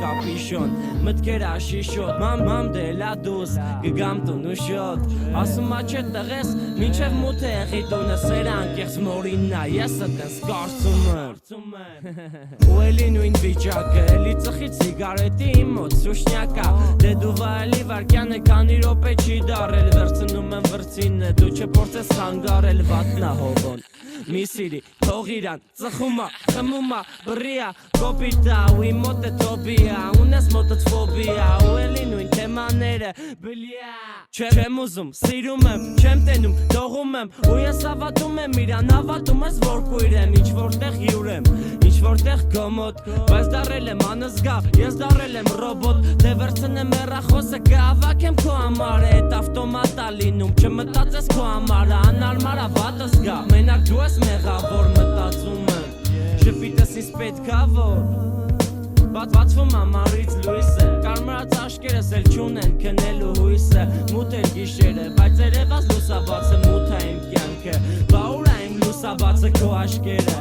կապիշոն մտքեր աշիշոտ մամ դելա դուս գգամ տունու շոտ ասում աչե տղես մինչև մութ է եղի տունը սերանք եղց մորիննա ես ըտենց կարծում եմ ու էլի նույն վիճակը էլի ծխի սիգարետի իմ մոտ սուշնյակա դե դու վայելի վարկյանը քանի րոպե չի դարել վերցնում եմ վրցինը դու չփորձես խանգարել վատնա հողոն մի սիրի թող իրան ծխումա խմումա բռիա կոպիտա ու իմ մոտ է թոբիա ունես մոտդ ֆոբիա ու էլի նույն թեմաները բլյա չեմ ուզում սիրում եմ չեմ տենում թողում եմ ու ես հավատում եմ իրան հավատում ես որ կույր եմ ինչ որտեղ հյուր եմ ինչ որտեղ գոմոտ բայց դարել եմ անզգա ես դարել եմ ռոբոտ դե վերցնեմ հեռախոսը կհավաքեմ քո համար էդ ավտոմատա լինում չմտածես քո համար անարմարա վատս գա մենակ դու ես մեղավոր մտածում եմ շփիտս ինձ պետքա որ բացվում ամառից լույսը կարմրած աշկերս էլ չունեն քնելու հույսը մութ էր գիշերը բայց երևաց լուսաբացը մութ է իմ կյանքը բա ուր է իմ լուսաբացը քո աշկերը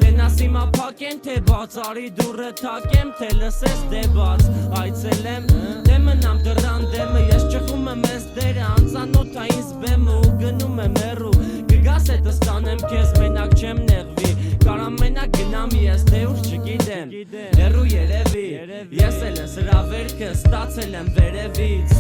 տենաս հիմա փակեն թե բաց արի դուռը թակեմ թե լսես դե բաց այցելեմ դե մնամ դռան դեմը ես ճխում եմ ես դերը անծանոթ է ինձ բեմը ու գնում եմ հեռու գաս հետը ստանեմ քեզ մենակ չեմ նեղվի կարամ մենակ գնամ ես թե ուր չգիտեմ հեռու երևի ես էլ ես հրավերքը ստացել եմ վերևից